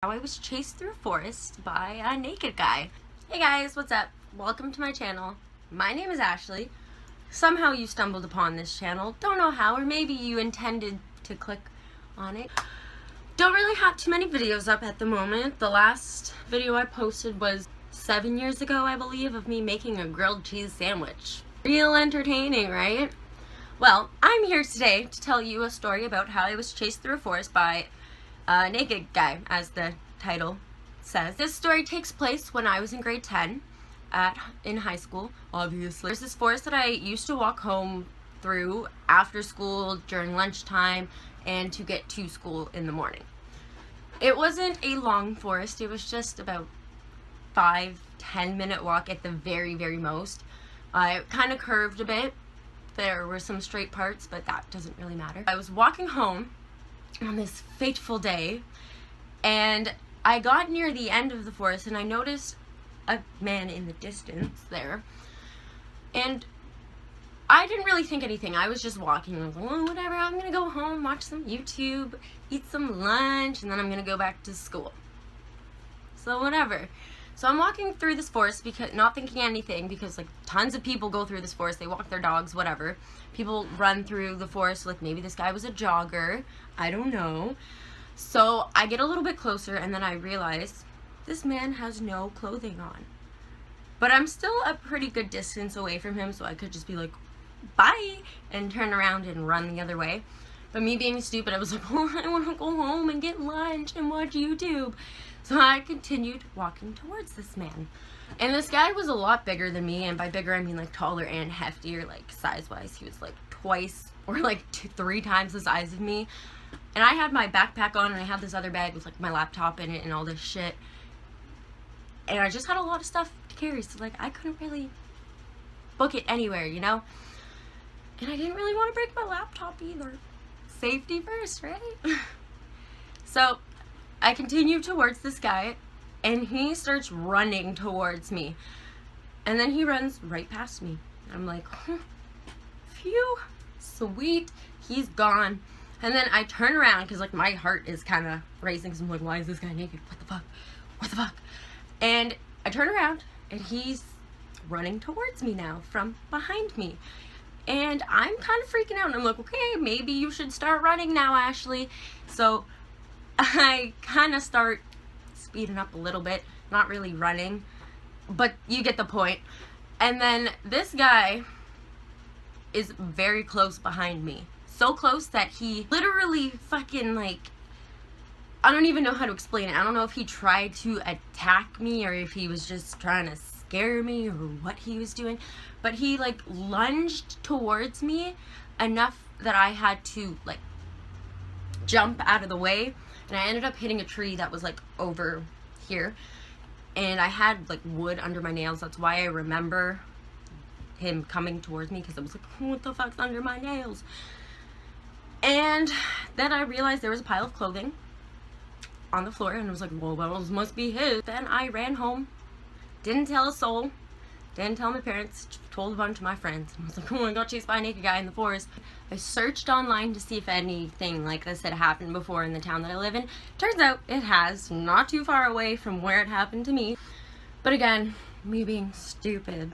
How I was chased through a forest by a naked guy. Hey guys, what's up? Welcome to my channel. My name is Ashley. Somehow you stumbled upon this channel. Don't know how, or maybe you intended to click on it. Don't really have too many videos up at the moment. The last video I posted was 7 years ago, I believe, of me making a grilled cheese sandwich. Real entertaining, right? Well, I'm here today to tell you a story about how I was chased through a forest by a naked guy, as the title says. This story takes place when I was in grade 10 in high school, obviously. There's this forest that I used to walk home through after school, during lunchtime, and to get to school in the morning. It wasn't a long forest, it was just about 5-10 minute walk at the very most. It kind of curved a bit. There were some straight parts, but that doesn't really matter. I was walking home on this fateful day, and I got near the end of the forest and I noticed a man in the distance there, and I didn't really think anything. I was just walking and I was like, well, whatever, I'm gonna go home, watch some YouTube, eat some lunch, and then I'm gonna go back to school. So whatever. So I'm walking through this forest, because not thinking anything, because like tons of people go through this forest, they walk their dogs, whatever. People run through the forest, like maybe this guy was a jogger, I don't know. So I get a little bit closer and then I realize this man has no clothing on. But I'm still a pretty good distance away from him, so I could just be like, bye, and turn around and run the other way. But me being stupid, I was like, oh, I want to go home and get lunch and watch YouTube. So I continued walking towards this man. And this guy was a lot bigger than me, and by bigger I mean like taller and heftier, like size-wise. He was like twice or like 3 times the size of me. And I had my backpack on, and I had this other bag with like my laptop in it and all this shit. And I just had a lot of stuff to carry, so like I couldn't really book it anywhere, you know? And I didn't really want to break my laptop either. Safety first, right? So I continue towards this guy, and he starts running towards me. And then he runs right past me. I'm like, phew, sweet, he's gone. And then I turn around, because like my heart is kind of racing, because I'm like, why is this guy naked? What the fuck? What the fuck? And I turn around, and he's running towards me now from behind me. And I'm kind of freaking out, and I'm like, okay, maybe you should start running now, Ashley. So I kind of start speeding up a little bit, not really running, but you get the point. And then this guy is very close behind me. So close that he literally fucking like, I don't even know how to explain it. I don't know if he tried to attack me or if he was just trying to scare me or what he was doing, but he like lunged towards me enough that I had to like jump out of the way, and I ended up hitting a tree that was like over here, and I had like wood under my nails. That's why I remember him coming towards me, because I was like, what the fuck's under my nails? And then I realized there was a pile of clothing on the floor, and I was like, well, those must be his. Then I ran home, didn't tell a soul, didn't tell my parents, told a bunch of my friends. I was like, oh, I got chased by a naked guy in the forest. I searched online to see if anything like this had happened before in the town that I live in. Turns out it has, not too far away from where it happened to me. But again, me being stupid,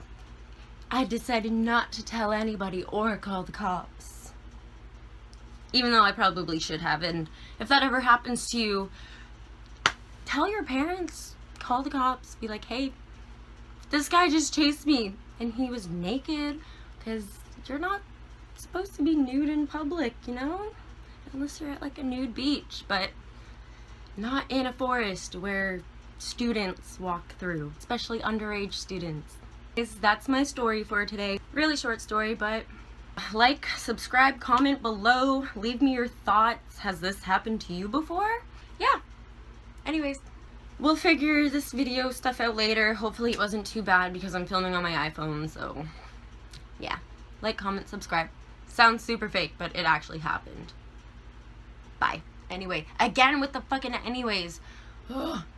I decided not to tell anybody or call the cops. Even though I probably should have. And if that ever happens to you, tell your parents, call the cops, be like, hey, this guy just chased me and he was naked, because you're not supposed to be nude in public, you know, unless you're at like a nude beach, but not in a forest where students walk through, especially underage students. That's my story for today. Really short story, but like, subscribe, comment below, leave me your thoughts. Has this happened to you before? Yeah. Anyways, we'll figure this video stuff out later. Hopefully it wasn't too bad, because I'm filming on my iPhone, so yeah. Like, comment, subscribe. Sounds super fake, but it actually happened. Bye. Anyway, again with the fucking anyways. Ugh.